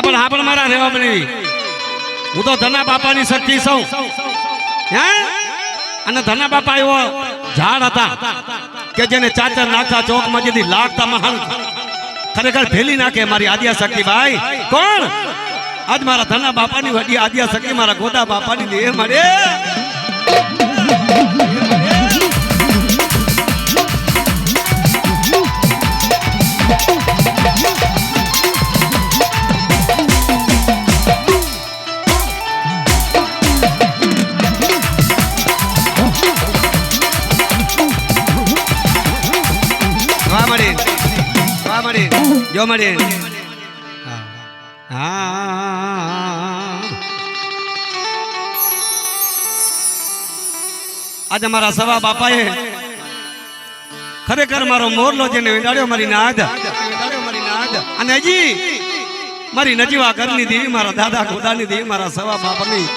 પણ મારા રેવા બની હું તો ધના બાપાની શક્તિ છું હે અને ધના બાપા એવો ઝાડ હતા કે જેને ચાચર નાખતા ચોકમાં જેથી લાગતા મહાન ખરેખર ભેલી નાખે મારી આદ્યા શક્તિ ભાઈ કોણ આજ મારા ધના બાપાની વડી આદ્યા શક્તિ મારા ગોદા બાપાની દેહ મળે જો મળે આજે મારા સવા બાપાએ ખરેખર મારો મોરલો જેને વેડાડ્યો મારી નાદ અને હજી મારી નજીવા ઘરની દેવી મારા દાદા ગોદાની દેવી મારા સવા બાપાની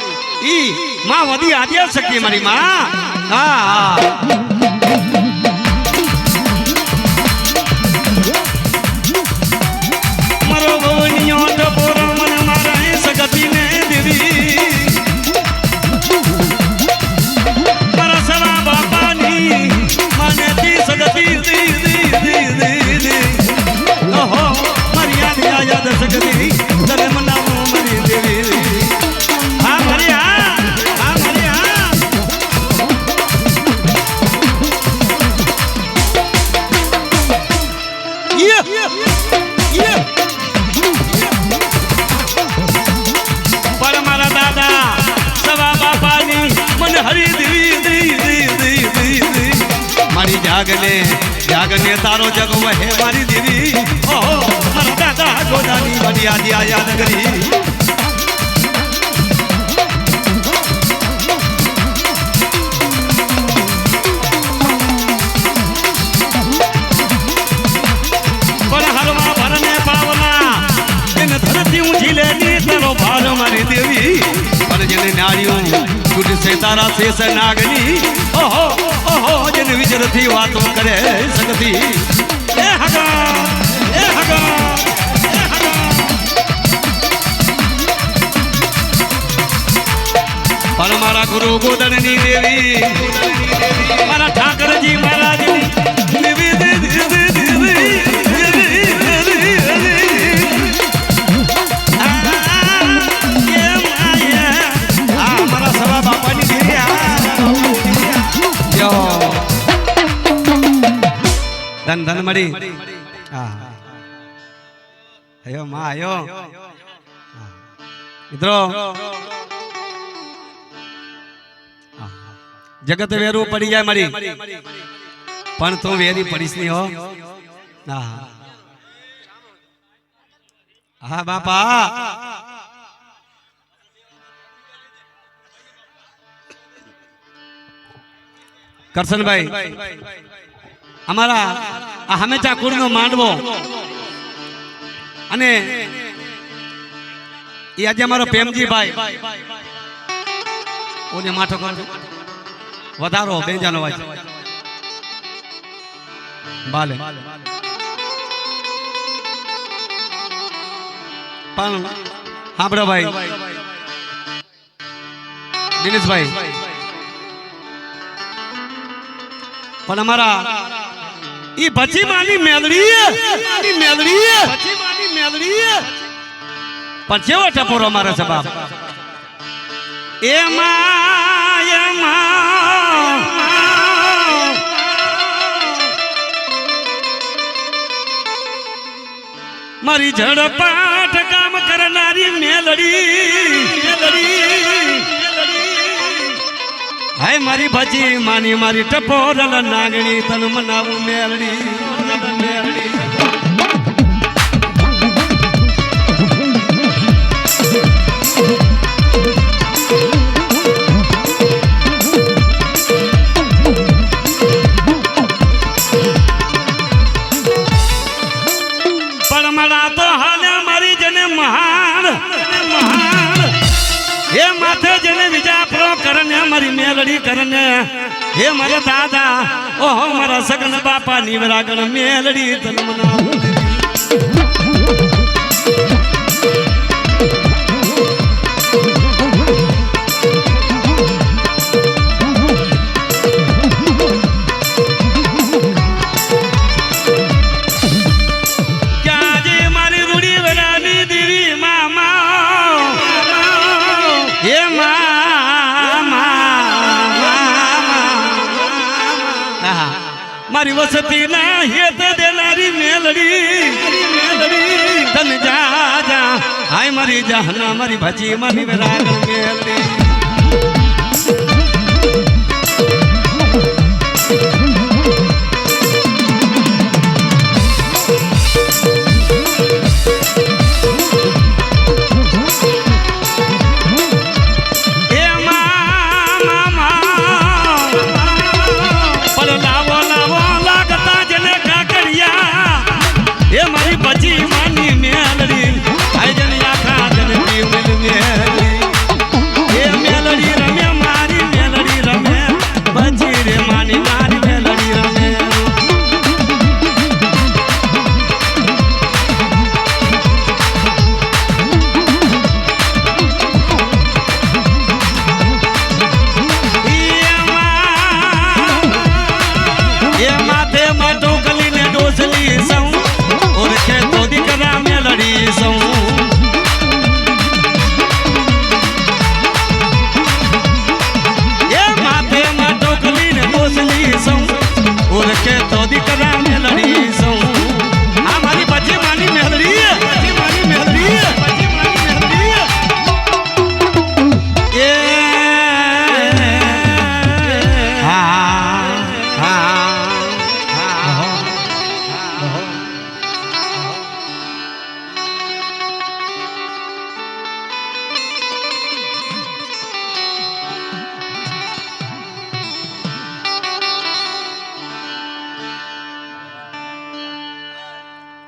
ઈ માં વધી આદ્યા શક્તિ મારી માં હા જાગને તારો જગ વહે મારી દેવી ઓહો મારા દાદા ગોદાની બની આદિયા યાદ કરી પણ હરવા ભરને પાવના એને ધરતી ઊંચી લેની તારો ભાર મારી દેવી પણ જેને નાળ્યું ગુડસે તારા શેષ નાગની ઓહો ઓહો જેને વિચરતી વાતો કરે સગતી એ હગા પણ મારા ગુરુ ગોદણની દેવી મારા ઠાકરજી મહારાજની દેવી મારા સવા બાપાની દેવી ધન ધન મળી આયો માં આયો મિત્રો જગત વેરું પડી જાય મળી પણ તું વેરી પડીશ નહીં હો હા બાપા કરશનભાઈ અમારા આ હમેચા કુળનો માંડવો અને એ આજે અમારો પ્રેમજીભાઈ ઓને માઠો કર વધારો બેંજાનો વાજ બાલે પણ હાબડો ભાઈ દિનેશભાઈ પણ અમારા ઈ ભચી માની મેલડી પણ જેવો ટપોરો મારે છે બાપ મારી ઝડપાટ કામ કરનારી મેલડી હાય મારી ભજી માની મારી ટપોરલ નાગણી તન મનાવું મેલડી પણ મડા તો હાલે મારી જને મહાન હે માથે જને વિજાપરો કરને મારી મેલડી કરને હે મારા દાદા ઓહો મારા સગન બાપા નિવરાગણ મેલડી તન મનાવું મારી વસતી ના હેત દેનારી મેલડી તન જા જા હાય મારી જાહના મારી ભાજી મારી રાગણ મેલડી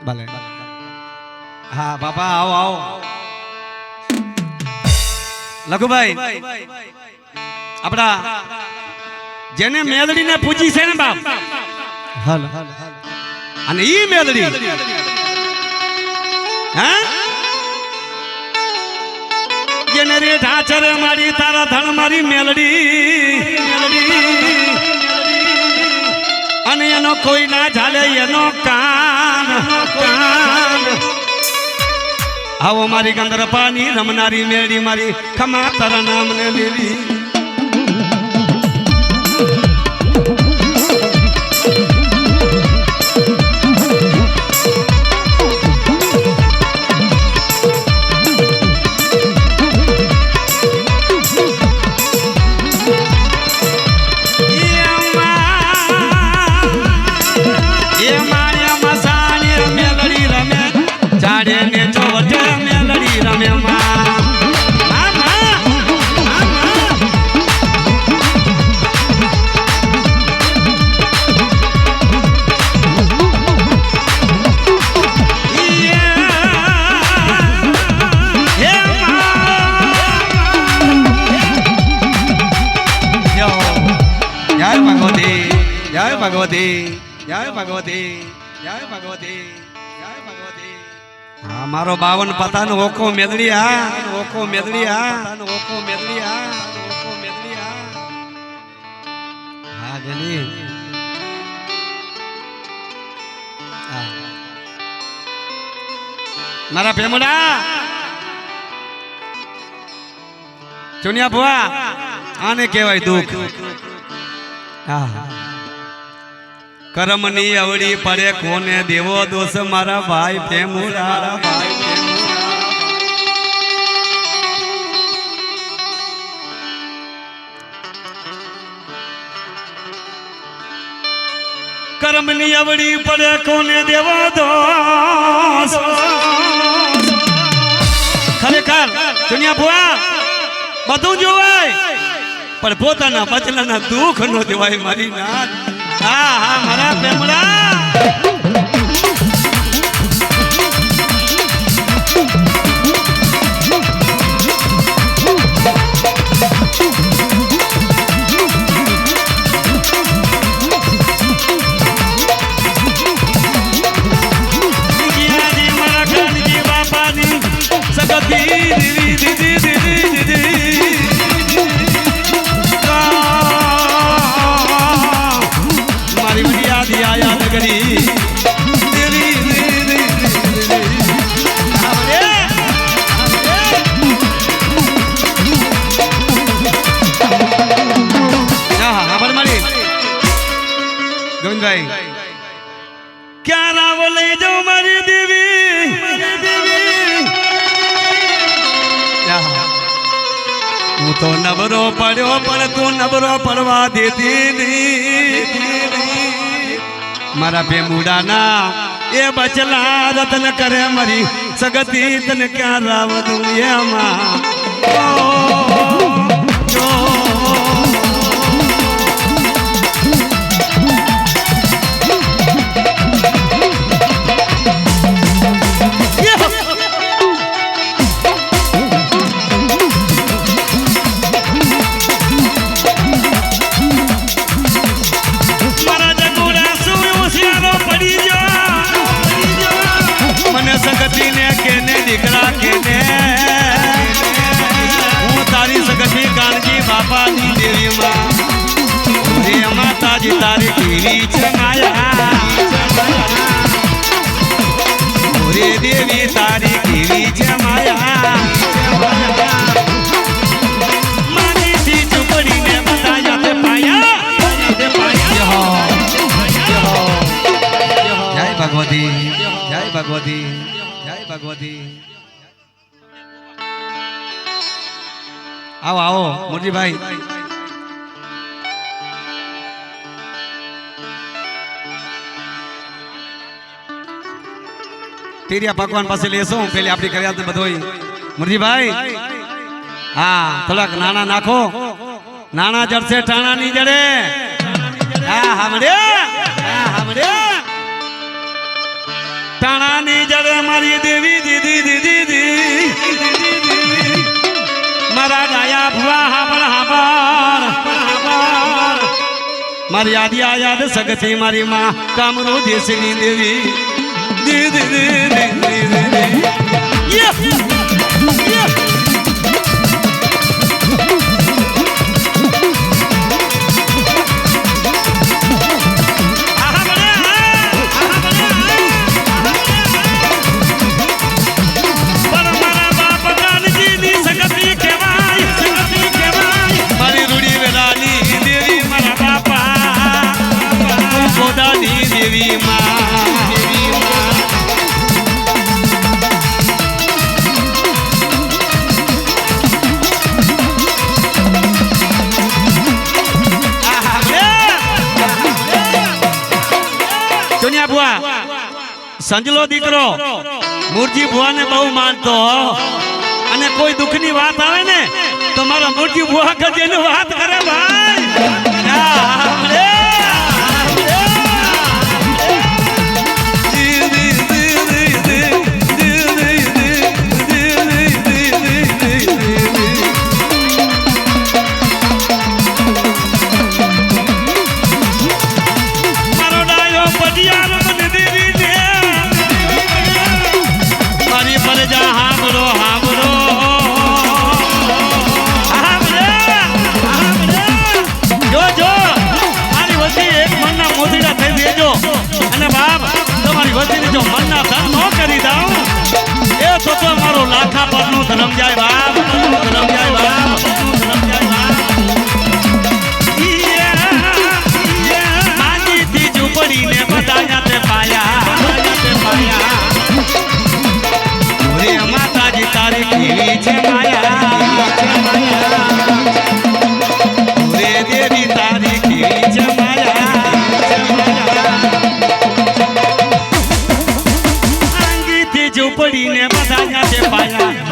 ભલે હા બાપા આવો આવો લઘુભાઈ આપડા જેને મેલડીને પૂજી છે ને બાપ હાલ અને ઈ મેલડી હા જેને રે ઢાચર મારી તારા ધણ મારી મેલડી અને એનો કોઈ ના ઝાલે એનો કાન આવો મારી ગંદરપાની રમનારી મેળી મારી ખમા તારા નામ ને લેવી ભગવતી જય ભગવતી જય ભગવતી જય ભગવતી હા મારો 52 પતાનો ઓકો મેદડી હા ઓકો મેદડી હા ઓકો મેદડી હા ઓકો મેદડી હા હા ગલી મારા ભેમડા ચુનિયા ભુવા આને કહેવાય દુઃખ હા કરમની અવડી પડે કોને દેવો દોષ મારા ભાઈ ભેમુરા કરમની અવડી પડે કોને દેવો દોષ ખરેખર દુનિયા ભુવા બધું જોવાય પણ પોતાના બચલાના દુઃખ નો દેવાય મારી નાથ હા હા મારા પ્રેમડા મારા ખાનજી બાપાની સગતી आया नगरी गोविंद भाई તો નબરો પડ્યો પણ તું નબરો પડવા દેતી નહીં મારા ભેમુડાના એ બચલા રતન કરે મરી સગતી તને ક્યાં રાવ દઉં એમાં દીકરા કેને હું તારી સગતી કાનજી બાપાની દેવીમાં રે માતાજી તારી કેવી છે માયા રે દેવી તારી કેવી છે માયા માનીથી ચૂપડીને બતાયા તે પાયા જય ભગવતી જય ભગવતી જય ભગવતી આવો આવો મુરજીભાઈ ટીરિયા ભગવાન પાસે લેશો પેલી આપણી કર્યા બધોય મુરજીભાઈ હા થોડાક નાના નાખો નાના જડશે ટાણા ની જડે હા હામડે ટાણાની જડે મારી દેવી દીદી દીદી દીદી મારા ડાયા ભુવા હાબર મારી યાદી યાદ સગતી મારી માં કામરો દેશની દેવી દીદી દીદી દેવી ચોનિયા ભુવા સંજલો દીકરો મુરજી ભુવા ને બહુ માનતો અને કોઈ દુઃખની વાત આવે ને તો મારા મુરજી ભુવા કદી એની વાત કરે ભાઈ લાખા પરનું ધરમ જાય બાપ ધરમ જાય બાપ ધરમ જાય બાપ માનીથી ઝૂંપડીને બધાયા તે પાયા રે માતાજી તારી કેવી છે માયા રે દેવી તારી કેવી છે માયા આંગીથી ઝૂંપડીને બધાયા તે પાયા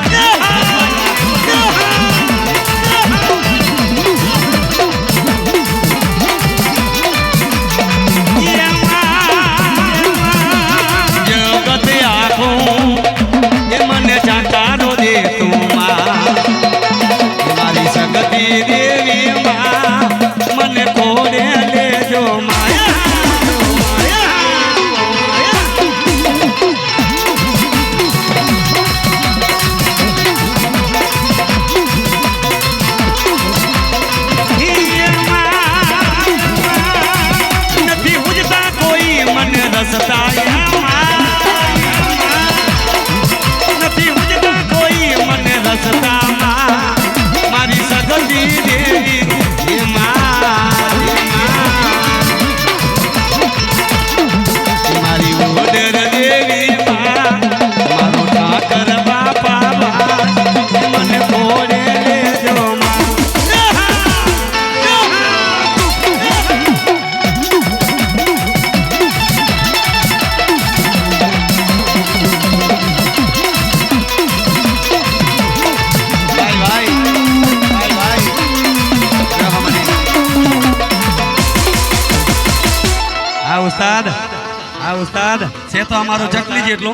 उस्ताद से तो हमारो चकली जेटलो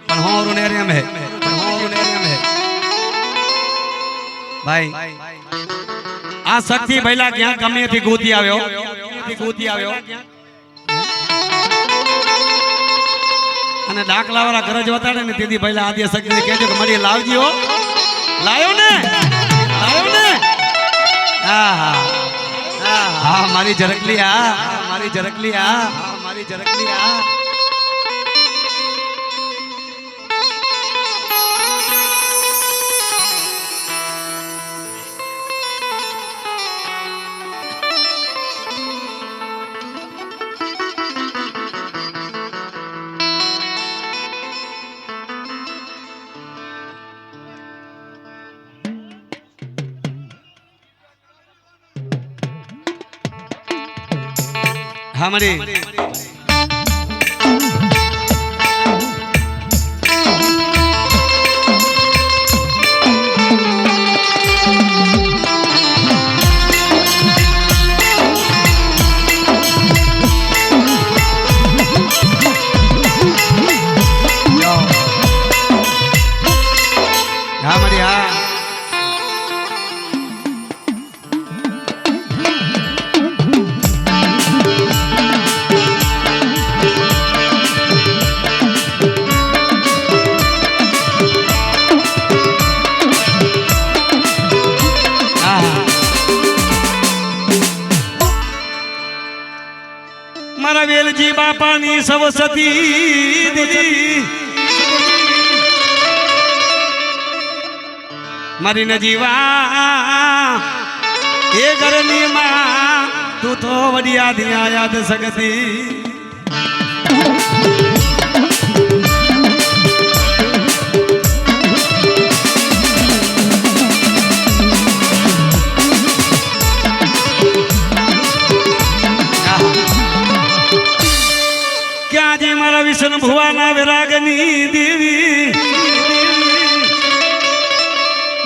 पण होरो नेरिया में है भाई आ शक्ति भैला क्या गमे थी गोती આવ્યો અને ડાકલા વાળા ઘર જ વતાડે ને તેથી ભૈલા આદિ શક્તિ ને કહેજો કે મળી લાવજી હો લાયો ને હા મારી જરકલી આ हमारी मारा वेलजी बापा नी सरस्वती मारी नजीवा ए घरनी मां तू तो वडिया दिया याद सकती विष्णु भुवाना विरागनी देवी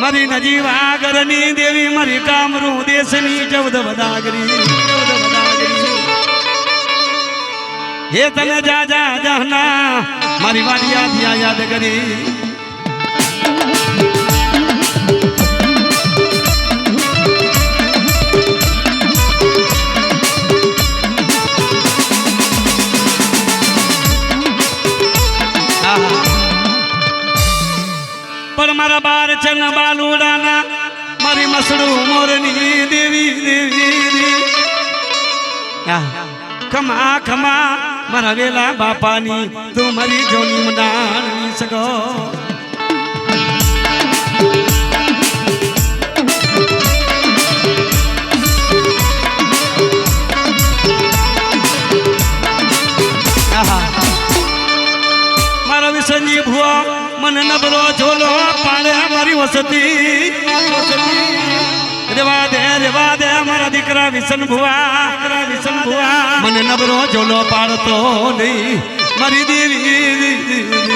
मरी नजीवा गरनी देवी मरी कामरू देशनी चौद बदागरी हे तने जा जा जहना मारी वाडिया दिया याद करी पर मारा बार चन बालूडाना मारी मसड़ू मोरनी देवी खमा खमा मारा वेला बापानी तू मरी जोनी मडानी सगो मारा विसंजी भुआ मन नबरो झोलो पाड़े हमारी वसती रेवा दे हमारा दिकरा विसन भुआ मन नबरो झोलो पाड़तो नहीं मरी देवी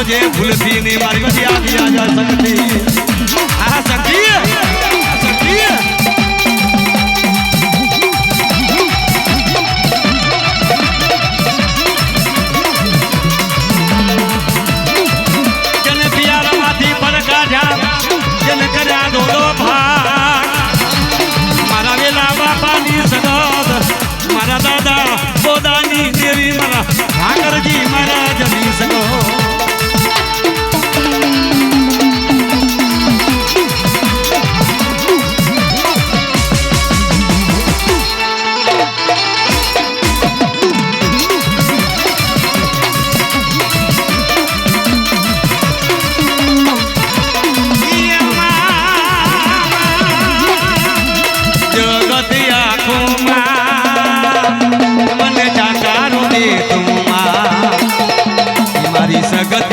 मुझे भूलती नहीं मारी बचिया दिया जा सकती आ सकती है जन पियारा माथी पर का जा जन करा दो भाग मारा वेला बापा नी सगोद मारा दादा बोदानी देवी मारा भागर जी मारा जनी सगो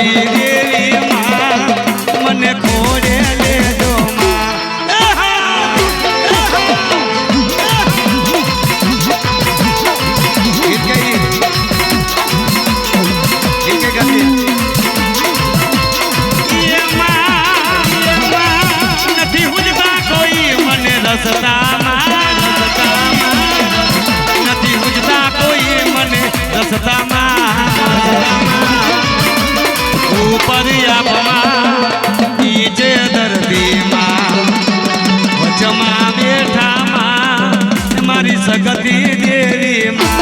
સગતી દેવી માં મને ખોડે લેજો નથી હુજતા કોઈ મને રસ્તામાં નથી હુજતા કોઈ મને રસ્તામાં ઉપર આપમાં ઈ જે દર્દીમાં વચમાં બેઠામાં મારી સગતી દેવીમાં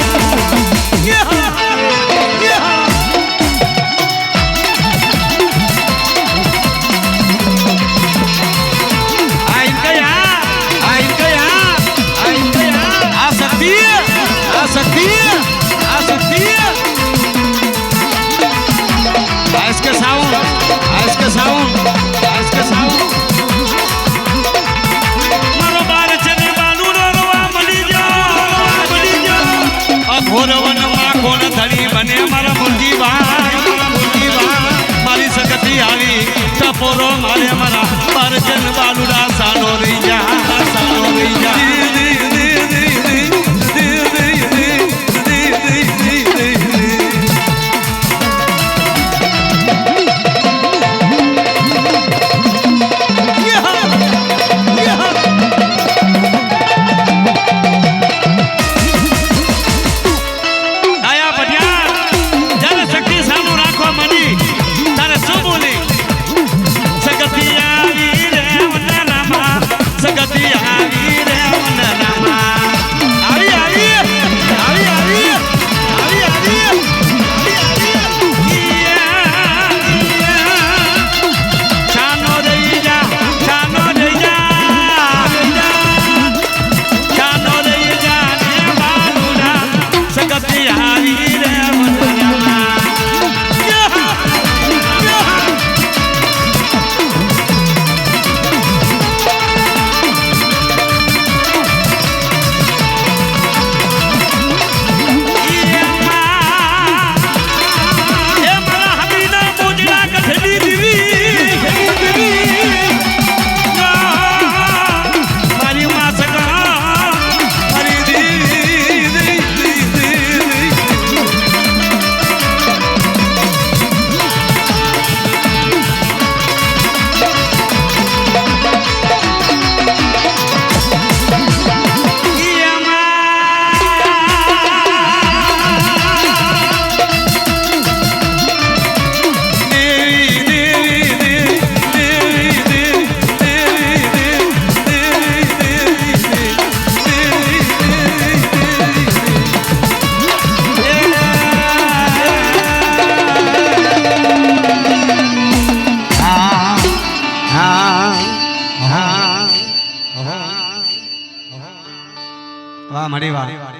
ટપોરો મારે મારા પરજન બાલુડા સાનો રહી જા સાનો રહી જા વાહ મારી વાહ